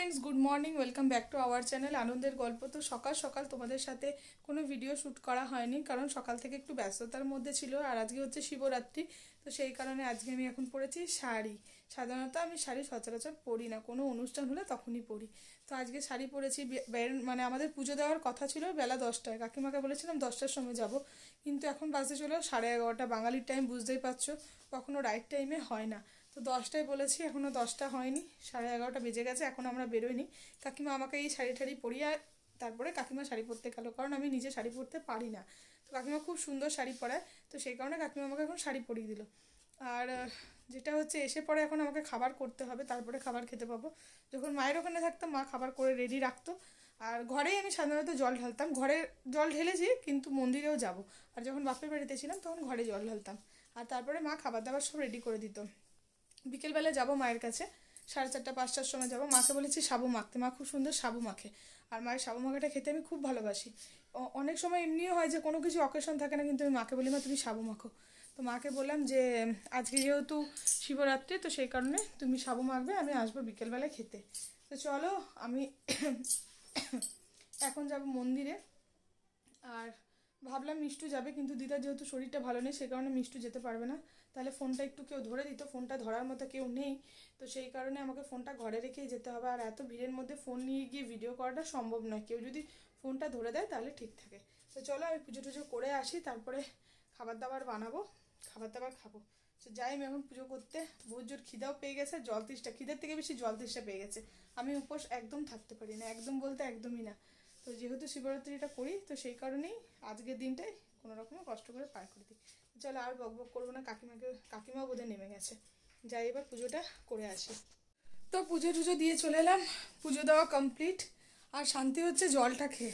Friends, good morning. Welcome back to our channel আনন্দের গল্প। তো সকাল সকাল তোমাদের সাথে কোনো ভিডিও শ্যুট করা হয়নি, কারণ সকাল থেকে একটু ব্যস্ততার মধ্যে ছিল। আর আজকে হচ্ছে শিবরাত্রি, তো সেই কারণে আজকে আমি এখন পরেছি শাড়ি। সাধারণত আমি শাড়ি সচরাচর পরি না, কোনো অনুষ্ঠান হলে তখনই পরি। তো আজকে শাড়ি পরেছি। মানে আমাদের পুজো দেওয়ার কথা ছিল বেলা 10টায়। কাকিমাকে বলেছিলাম 10টার সময় যাব, কিন্তু এখন বাজতে চলো 11:30। বাঙালির টাইম বুঝতেই পারছো, কখনো রাইট টাইমে হয় না। তো 10টায় বলেছি, এখনও 10টা হয়নি, 11:30 বেজে গেছে, এখন আমরা বেরোইনি। কাকিমা আমাকে এই শাড়ি ঠাড়ি পরিয়ে তারপরে কাকিমা শাড়ি পরতে গেলো, কারণ আমি নিজে শাড়ি পরতে পারি না। তো কাকিমা খুব সুন্দর শাড়ি পরায়, তো সেই কারণে কাকিমা আমাকে এখন শাড়ি পরিয়ে দিল। আর যেটা হচ্ছে, এসে পরে এখন আমাকে খাবার করতে হবে, তারপরে খাবার খেতে পাবো। যখন মায়ের ওখানে থাকতাম, মা খাবার করে রেডি রাখতো। আর ঘরেই আমি সাধারণত জল ঢালতাম, ঘরে জল ঢেলেছি, কিন্তু মন্দিরেও যাব। আর যখন বাপের বাড়িতে ছিলাম তখন ঘরে জল ঢালতাম। আর তারপরে মা খাবার দাবার সব রেডি করে দিত। বিকেলবেলা যাব মায়ের কাছে, 4:30 5টার সময় যাব। মাকে বলেছি সাবু মাখতে, মা খুব সুন্দর সাবু মাখে। আর মায়ের সাবু মাখাটা খেতে আমি খুব ভালোবাসি। অনেক সময় এমনিও হয় যে কোনো কিছু অকেশন থাকে না, কিন্তু আমি মাকে বলি মা তুমি সাবু মাখো। তো মাকে বললাম যে আজকে যেহেতু শিবরাত্রি, তো সেই কারণে তুমি সাবু মাখবে, আমি আসবো বিকেলবেলায় খেতে। তো চলো, আমি এখন যাব মন্দিরে। আর ভাবলাম মিষ্টু যাবে, কিন্তু দিদার যেহেতু শরীরটা ভালো নেই, সে কারণে মিষ্টু যেতে পারবে না। তাহলে ফোনটা একটু কেউ ধরে দিত, ফোনটা ধরার মতো কেউ নেই। তো সেই কারণে আমাকে ফোনটা ঘরে রেখেই যেতে হবে। আর এত ভিড়ের মধ্যে ফোন নিয়ে গিয়ে ভিডিও করাটা সম্ভব নয়, কেউ যদি ফোনটা ধরে দেয় তাহলে ঠিক থাকে। তো চলো, আমি পুজো টুজো করে আসি, তারপরে খাবার দাবার বানাবো, খাবার দাবার খাবো। তো যাই আমি এখন পুজো করতে। বহুত জোর খিদাও পেয়ে গেছে, জল তৃষ্ণা, খিদের থেকে বেশি জল তৃষ্ণা পেয়ে গেছে। আমি উপোস একদম থাকতে পারি না, একদম বলতে একদমই না। তো যেহেতু শিবরাত্রিটা করি, তো সেই কারণেই আজকের দিনটাই কোনো রকমে কষ্ট করে পার করে দিই। চলো আর বক বক করবো না, কাকিমাও বোধহয় নেমে গেছে। যাই এবার পুজোটা করে আসি। তো পুজো টুজো দিয়ে চলে এলাম, পুজো দেওয়া কমপ্লিট। আর শান্তি হচ্ছে জলটা খেয়ে,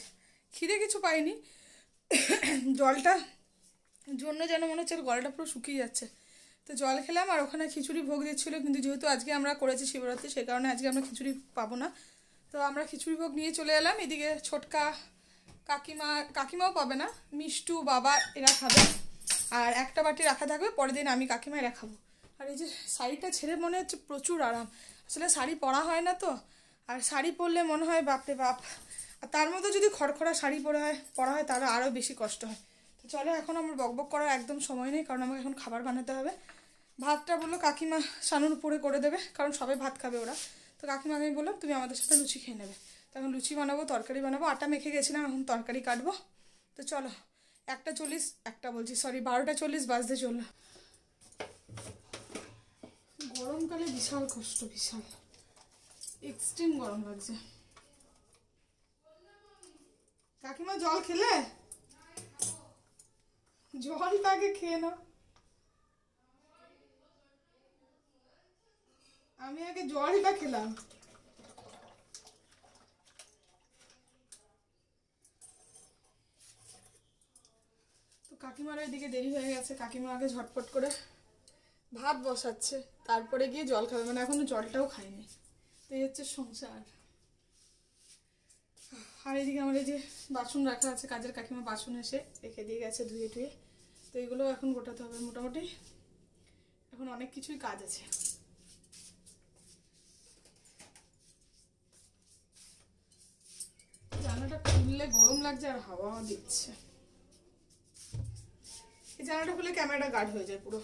খিদে কিছু পাইনি, জলটা জন্য যেন মনে হচ্ছে গলাটা পুরো শুকিয়ে যাচ্ছে। তো জল খেলাম, আর ওখানে খিচুড়ি ভোগ দিচ্ছিলো, কিন্তু যেহেতু আজকে আমরা করেছি শিবরাত্রি, সেই কারণে আজকে আমরা খিচুড়ি পাবো না। তো আমরা খিচুড়ি ভোগ নিয়ে চলে এলাম। এদিকে ছোটকা কাকিমাও পাবে না, মিষ্টু বাবা এরা খাবে। আর একটা বাটি রাখা থাকবে, পরের দিন আমি কাকিমায় রাখাবো। আর এই যে শাড়িটা ছেড়ে মনে হচ্ছে প্রচুর আরাম। আসলে শাড়ি পরা হয় না তো, আর শাড়ি পরলে মনে হয় বাপরে বাপ। আর তার মধ্যে যদি খড়খড়া শাড়ি পরা হয় তাহলে আরও বেশি কষ্ট হয়। তো চলো, এখন আমার বকবক করার একদম সময় নেই, কারণ আমাকে এখন খাবার বানাতে হবে। ভাতটা বললো কাকিমা সানুর উপরে করে দেবে, কারণ সবাই ভাত খাবে ওরা। তো কাকিমা আমি বললাম তুমি আমাদের সাথে লুচি খেয়ে নেবে। তখন লুচি বানাবো, তরকারি বানাবো, আটা মেখে গেছিলাম, এখন তরকারি কাটবো। তো চলো, 12:40 বাজতে চললো। গরমকালে বিশাল কষ্ট, বিশাল এক্সট্রিম গরম লাগছে। কাকিমা জল খেলে? জলটা আগে খেয়ে নাও, আমি আগে জলটা খেলাম। তো কাকিমার ওইদিকে দেরি হয়ে গেছে, কাকিমা আগে ঝটপট করে ভাত বসাচ্ছে, তারপরে গিয়ে জল খাবে, মানে এখনো জলটাও খায়নি। তো এই হচ্ছে সংসার। আর এদিকে আমার এই যে বাসন রাখা আছে, কাজের কাকিমা বাসন এসে রেখে দিয়ে গেছে ধুয়ে টুয়ে। তো এগুলো এখন গোটাতে হবে। মোটামুটি এখন অনেক কিছুই কাজ আছে। জানালাটা খুললে গরম লাগছে, আর হাওয়া দিচ্ছে। এই জানালাটা খুলে ক্যামেরাটা গার্ড হয়ে যায় পুরো।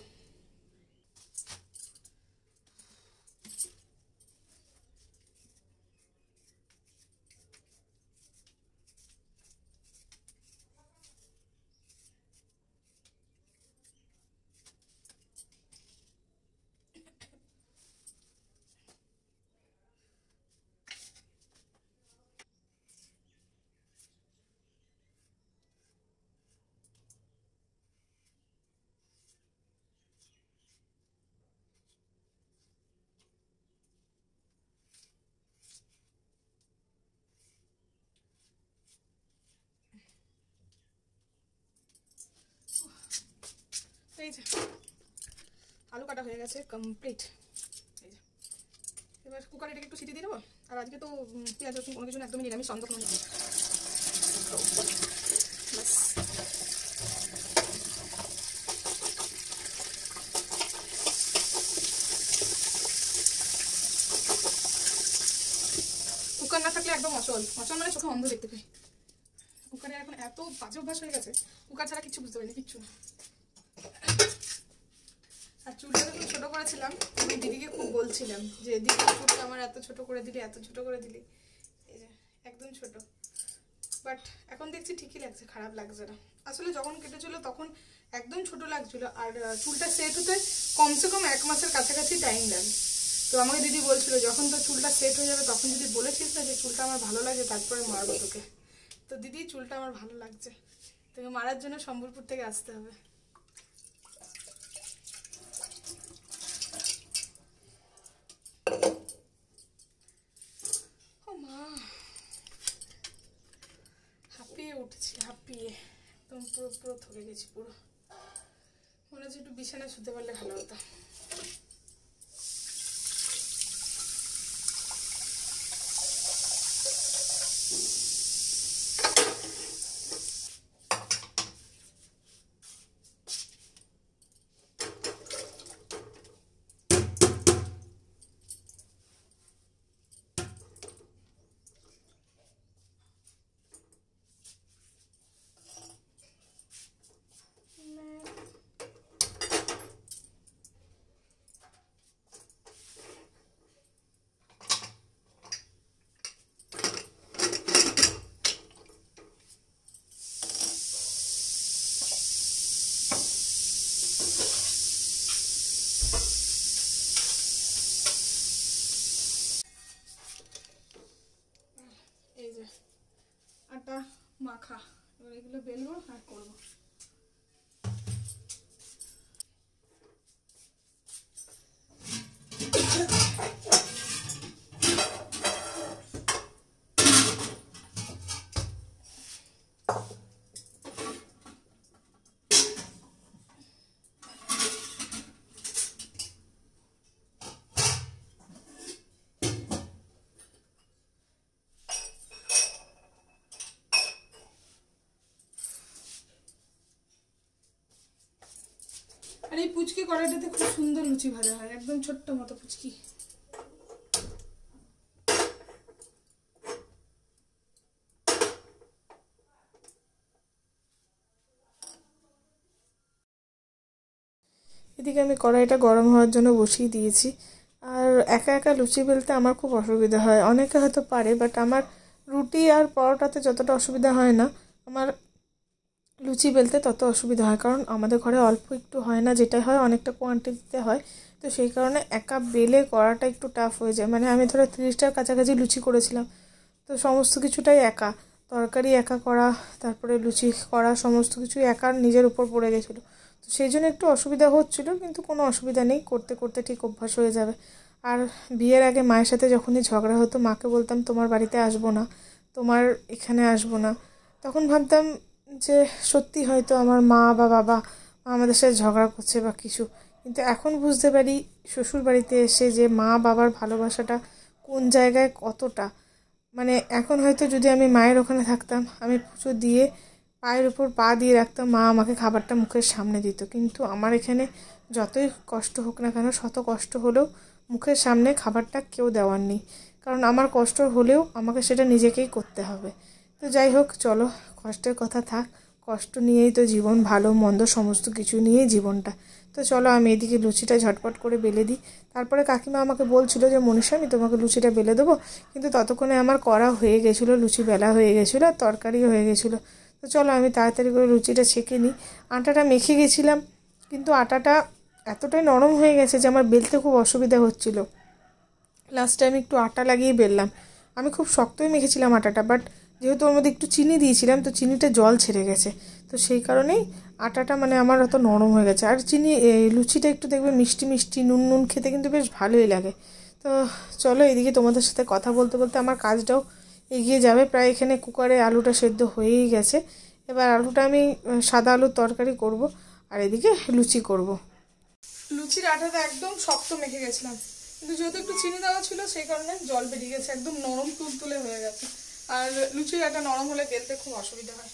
এই যে আলু কাটা হয়ে গেছে কমপ্লিট। এই যে এবার কুকারে এটাকে একটু সিটি দিয়ে দেবো। আর আজকে তো পেঁয়াজ রসুন কোনো কিছু একদমই নিরামিষ, সন্দেহ কোনো নেই। কুকার না থাকলে একদম অচল, অচল মানে চোখে অন্ধ দেখতে পাই। কুকারে এখন এত বাজে অভ্যাস হয়ে গেছে, কুকার ছাড়া কিছু বুঝতে পারিনি, কিচ্ছু না। আর চুলটা যখন ছোটো করেছিলাম আমি দিদিকে খুব বলছিলাম যে দিদি চুলটা আমার এত ছোট করে দিলি, এত ছোট করে দিলি, এই যে একদম ছোট। বাট এখন দেখছি ঠিকই লাগছে, খারাপ লাগছে না। আসলে যখন কেটেছিল তখন একদম ছোট লাগছিল, আর চুলটা সেট হতে কমসে কম 1 মাসের কাছাকাছি টাইম লাগে। তো আমাকে দিদি বলছিল যখন তোর চুলটা সেট হয়ে যাবে তখন যদি বলেছিস না যে চুলটা আমার ভালো লাগে তারপরে মারবো তোকে। তো দিদি চুলটা আমার ভালো লাগছে, তোকে মারার জন্য সম্বলপুর থেকে আসতে হবে। ও মা, হাঁপিয়ে উঠছি, হাঁপিয়ে একদম পুরো পুরো থকে গেছি পুরো। মনে হচ্ছে একটু বিছানায় শুতে পারলে ভালো হতো। এই যে আটা মাখা, এবার এগুলো বেলবো আর করবো। আর এই পুচকি কড়াইটাতে খুব সুন্দর লুচি ভাজা হয়, একদম ছোট্ট মতো পুচকি। এদিকে আমি কড়াইটা গরম হওয়ার জন্য বসিয়ে দিয়েছি। আর একা একা লুচি বেলতে আমার খুব অসুবিধা হয়, অনেকে হয়তো পারে, বাট আমার রুটি আর পরোটাতে যতটা অসুবিধা হয় না, আমার লুচি বেলতে তত অসুবিধা হয়। কারণ আমাদের ঘরে অল্প একটু হয় না, যেটা হয় অনেকটা কোয়ান্টিটিতে হয়। তো সেই কারণে একা বেলে করাটা একটু টাফ হয়ে যায়। মানে আমি ধরো 30টার কাছাকাছি লুচি করেছিলাম, তো সমস্ত কিছুটাই একা, তরকারি একা করা, তারপরে লুচি করা, সমস্ত কিছু একার নিজের উপর পড়ে গেছিলো। তো সেই জন্য একটু অসুবিধা হচ্ছিলো, কিন্তু কোনো অসুবিধা নেই, করতে করতে ঠিক অভ্যাস হয়ে যাবে। আর বিয়ের আগে মায়ের সাথে যখনই ঝগড়া হতো মাকে বলতাম তোমার বাড়িতে আসবো না, তোমার এখানে আসবো না। তখন ভাবতাম যে সত্যি হয়তো আমার মা বা বাবা আমাদের সাথে ঝগড়া করছে বা কিছু, কিন্তু এখন বুঝতে পারি শ্বশুর বাড়িতে এসে যে মা বাবার ভালোবাসাটা কোন জায়গায় কতটা। মানে এখন হয়তো যদি আমি মায়ের ওখানে থাকতাম, আমি পুজো দিয়ে পায়ের উপর পা দিয়ে রাখতাম, মা আমাকে খাবারটা মুখের সামনে দিত। কিন্তু আমার এখানে যতই কষ্ট হোক না কেন, শত কষ্ট হলেও মুখের সামনে খাবারটা কেউ দেওয়ার নেই, কারণ আমার কষ্ট হলেও আমাকে সেটা নিজেকেই করতে হবে। তো যাই হোক, চলো, কষ্টের কথা থাক, কষ্ট নিয়েই তো জীবন, ভালো মন্দ সমস্ত কিছু নিয়েই জীবনটা। তো চলো আমি এদিকে লুচিটা ঝটপট করে বেলে দিই। তারপরে কাকিমা আমাকে বলছিল যে মনীষা আমি তোমাকে লুচিটা বেলে দেবো, কিন্তু ততক্ষণে আমার করা হয়ে গেছিলো, লুচি বেলা হয়ে গেছিলো, আর তরকারিও হয়ে গেছিলো। তো চলো আমি তাড়াতাড়ি করে লুচিটা ছেঁকে নিই। আটাটা মেখে গেছিলাম, কিন্তু আটাটা এতটাই নরম হয়ে গেছে যে আমার বেলতে খুব অসুবিধা হচ্ছিলো। লাস্টে আমি একটু আটা লাগিয়ে বেললাম। আমি খুব শক্তই মেখেছিলাম আটাটা, বাট যেহেতু ওর মধ্যে একটু চিনি দিয়েছিলাম তো চিনিটা জল ছেড়ে গেছে, তো সেই কারণেই আটাটা মানে আমার অত নরম হয়ে গেছে। আর লুচিটা একটু দেখবে মিষ্টি মিষ্টি নুন নুন খেতে কিন্তু বেশ ভালোই লাগে। তো চলো, এদিকে তোমাদের সাথে কথা বলতে বলতে আমার কাজটাও এগিয়ে যাবে। প্রায় এখানে কুকারে আলুটা সেদ্ধ হয়েই গেছে। এবার আলুটা আমি সাদা আলুর তরকারি করব, আর এদিকে লুচি করব। লুচির আটাটা একদম শক্ত মেখে গেছিলাম, কিন্তু যেহেতু একটু চিনি দেওয়া ছিল সেই কারণে জল বেরিয়ে গেছে, একদম নরম তুলতুলে হয়ে গেছে। আর লুচির আটা নরম হলে বেলতে খুব অসুবিধা হয়,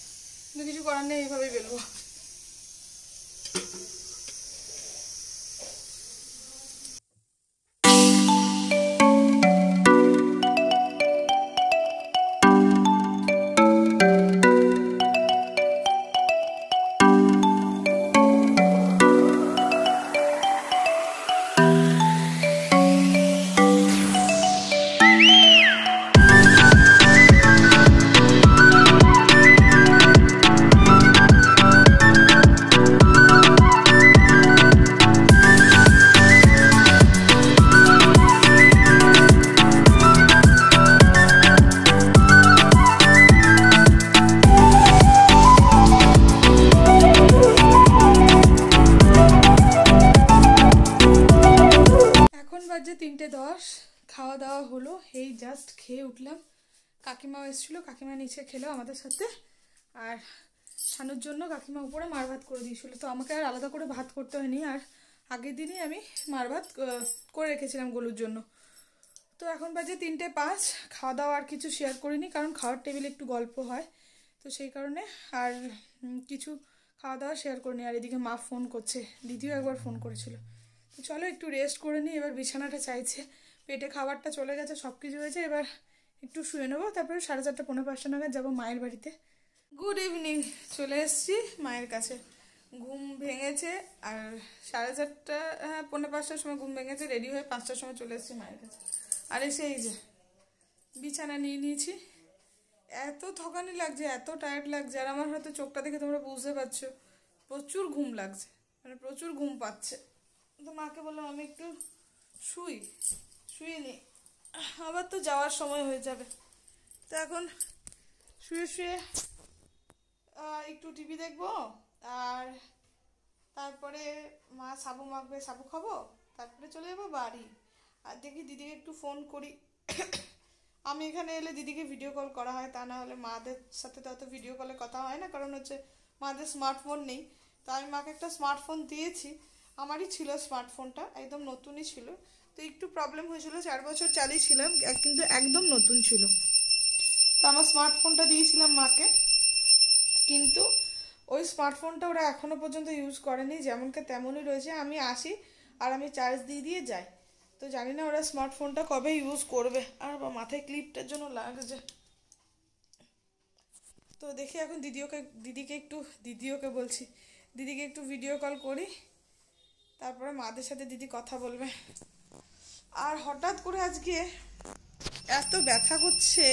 কিন্তু কিছু করার নেই, এইভাবেই বেলবো। বাজে 3:10, খাওয়া দাওয়া হলো, এই জাস্ট খেয়ে উঠলাম। কাকিমাও এসেছিলো, কাকিমা নিচে খেলো আমাদের সাথে। আর শানুর জন্য কাকিমা উপরে মার ভাত করে দিয়েছিল, তো আমাকে আর আলাদা করে ভাত করতে হয়নি। আর আগের দিনই আমি মার ভাত করে রেখেছিলাম গলুর জন্য। তো এখন বাজে 3:05, খাওয়া দাওয়া আর কিছু শেয়ার করিনি, কারণ খাওয়ার টেবিলে একটু গল্প হয়, তো সেই কারণে আর কিছু খাওয়া দাওয়া শেয়ার করিনি। আর এদিকে মা ফোন করছে, দিদিও একবার ফোন করেছিল। তো চলো একটু রেস্ট করে নিই, এবার বিছানাটা চাইছে, পেটে খাবারটা চলে গেছে, সব কিছু হয়েছে, এবার একটু শুয়ে নেবো। তারপরে 4:30 পৌনে 5টা নাগাদ যাবো মায়ের বাড়িতে। গুড ইভিনিং, চলে এসেছি মায়ের কাছে। ঘুম ভেঙেছে আর 4:30, হ্যাঁ 4:45টার সময় ঘুম ভেঙেছে, রেডি হয়ে 5টার সময় চলে এসেছি মায়ের কাছে। আর এসে এই যে বিছানা নিয়ে নিয়েছি। এত থকানি লাগছে, এত টায়ার্ড লাগছে, আর আমার হয়তো চোখটা দেখে তোমরা বুঝতে পারছো প্রচুর ঘুম লাগছে, মানে প্রচুর ঘুম পাচ্ছে। তো মাকে বললাম আমি একটু শুয়ে নিই, আবার তো যাওয়ার সময় হয়ে যাবে। তো এখন শুয়ে শুয়ে একটু টিভি দেখবো, আর তারপরে মা সাবু মাখবে, সাবু খাবো, তারপরে চলে যাবো বাড়ি। আর দেখি দিদিকে একটু ফোন করি। আমি এখানে এলে দিদিকে ভিডিও কল করা হয়, তা না হলে মাদের সাথে তো অত ভিডিও কলে কথা হয় না, কারণ হচ্ছে মাদের স্মার্টফোন নেই। তো আমি মাকে একটা স্মার্টফোন দিয়েছি, আমারই ছিল স্মার্টফোনটা, একদম নতুনই ছিল। তো একটু প্রবলেম হয়েছিল, 4 বছর চালিয়েছিলাম, কিন্তু একদম নতুন ছিল। তো আমার স্মার্টফোনটা দিয়েছিলাম মাকে, কিন্তু ওই স্মার্টফোনটা ওরা এখনও পর্যন্ত ইউজ করেনি, যেমনকে তেমনই রয়েছে। আমি আসি আর আমি চার্জ দিয়ে যাই, তো জানি না ওরা স্মার্টফোনটা কবে ইউজ করবে। আর মাথায় ক্লিপটার জন্য লাগছে, তো দেখি এখন দিদিকে একটু ভিডিও কল করি, তারপরে মাদের সাথে দিদি কথা বলবে। আর হঠাৎ করে আজকে এত ব্যথা করছে,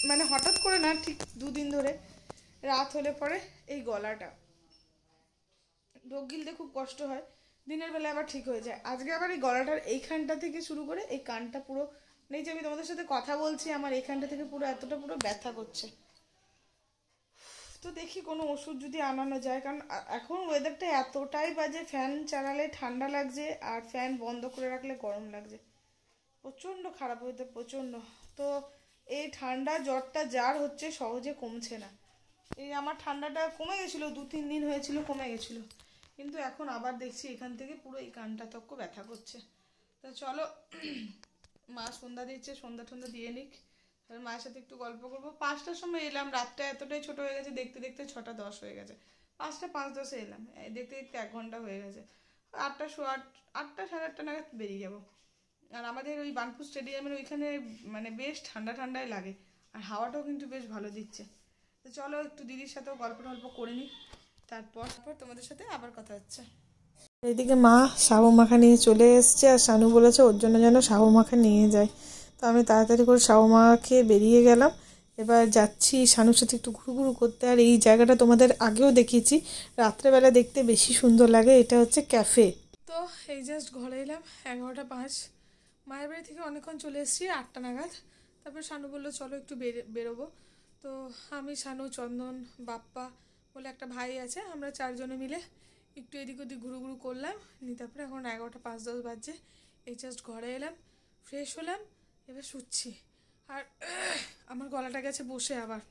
মানে হঠাৎ করে না, ঠিক 2 দিন ধরে রাত হলে পরে এই গলাটা ঢোক গিলতে খুব কষ্ট হয়, দিনের বেলা আবার ঠিক হয়ে যায়। আজকে আবার এই গলাটার এইখানটা থেকে শুরু করে এই কানটা পুরো, নেই যে আমি তোমাদের সাথে কথা বলছি, আমার এইখানটা থেকে পুরো এতটা পুরো ব্যথা করছে। তো দেখি কোনো ওষুধ যদি আনানো যায়, কারণ এখন ওয়েদারটা এতটাই বাজে, ফ্যান চালালে ঠান্ডা লাগছে আর ফ্যান বন্ধ করে রাখলে গরম লাগছে, প্রচণ্ড খারাপ ওয়েদার, প্রচণ্ড। তো এই ঠান্ডা জ্বরটা যার হচ্ছে সহজে কমছে না। এই আমার ঠান্ডাটা কমে গেছিলো, 2-3 দিন হয়েছিল, কমে গেছিলো, কিন্তু এখন আবার দেখছি এখান থেকে পুরো এই কানটা তক্ক ব্যথা করছে। তো চলো, মা সন্ধ্যা দিচ্ছে, সন্ধ্যা দিয়ে নিক, তাহলে মায়ের সাথে একটু গল্প করবো। 5টার সময় এলাম, রাতটা এতটাই ছোট হয়ে গেছে, দেখতে দেখতে 6:10 হয়ে গেছে। 5টা 5:10 এলাম, দেখতে দেখতে 1 ঘন্টা হয়ে গেছে। 8টা 8:30 নাগাদ বেরিয়ে যাবো। আর আমাদের ওই বার্নপুর স্টেডিয়ামের ওইখানে মানে বেশ ঠান্ডাই লাগে, আর হাওয়াটাও কিন্তু বেশ ভালো দিচ্ছে। তো চলো একটু দিদির সাথেও গল্প করে নিই, তারপর তোমাদের সাথে আবার কথা হচ্ছে। এইদিকে মা সাবু মাখা নিয়ে চলে এসছে, আর শানু বলেছে ওর জন্য যেন সাবু মাখা নিয়ে যায়। তো আমি তাড়াতাড়ি করে সাবু মাখা খেয়ে বেরিয়ে গেলাম। এবার যাচ্ছি শানুর সাথে একটু ঘুরু করতে। আর এই জায়গাটা তোমাদের আগেও দেখিয়েছি, রাত্রেবেলা দেখতে বেশি সুন্দর লাগে, এটা হচ্ছে ক্যাফে। তো এই জাস্ট ঘরে এলাম 11:05, মায়ের বাড়ি থেকে অনেকক্ষণ চলে এসেছি, 8টা নাগাদ। তারপর শানু বললো চলো একটু বেরোবো। তো আমি, শানু, চন্দন, বাপ্পা বলে একটা ভাই আছে, আমরা 4 জনে মিলে একটু এদিক ওদিক ঘুরু করলাম। তারপরে এখন 11:05-10 বাজছে, এই জাস্ট ঘরে এলাম, ফ্রেশ হলাম, এবার শুচ্ছি। আর আমার গলাটা গেছে বসে, আবার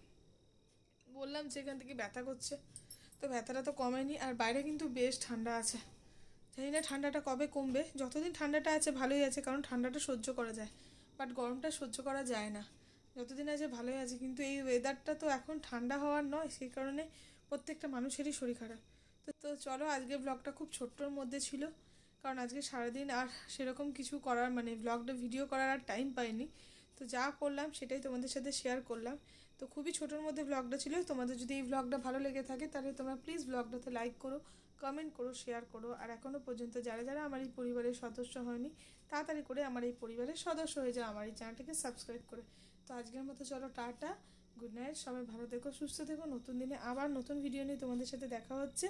বললাম যে এখান থেকে ব্যথা করছে, তো ব্যথাটা তো কমেনি। আর বাইরে কিন্তু বেশ ঠান্ডা আছে, জানি না ঠান্ডাটা কবে কমবে। যতদিন ঠান্ডাটা আছে ভালোই আছে, কারণ ঠান্ডাটা সহ্য করা যায়, বাট গরমটা সহ্য করা যায় না। যতদিন আছে ভালোই আছে, কিন্তু এই ওয়েদারটা তো এখন ঠান্ডা হওয়ার নয়, সেই কারণে প্রত্যেকটা মানুষেরই শরীর খারাপ। তো চলো, আজকে ব্লগটা খুব ছোট্টর মধ্যে ছিল, কারণ আজকে সারাদিন আর সেরকম কিছু করার, মানে ব্লগটা ভিডিও করার আর টাইম পাইনি। তো তো যা করলাম সেটাই তোমাদের সাথে শেয়ার করলাম। তো খুবই ছোটোর মধ্যে ব্লগটা ছিল। তোমাদের যদি এই ব্লগটা ভালো লেগে থাকে তাহলে তোমরা প্লিজ ব্লগটাতে লাইক করো, কমেন্ট করো, শেয়ার করো। আর এখনও পর্যন্ত যারা যারা আমার এই পরিবারের সদস্য হয়নি তাড়াতাড়ি করে আমার এই পরিবারের সদস্য হয়ে যাও, আমার এই চ্যানেলটাকে সাবস্ক্রাইব করে। তো আজকের মতো চলো টাটা, গুড নাইট, সবাই ভালো থেকো, সুস্থ থেকো। নতুন দিনে আবার নতুন ভিডিও নিয়ে তোমাদের সাথে দেখা হচ্ছে।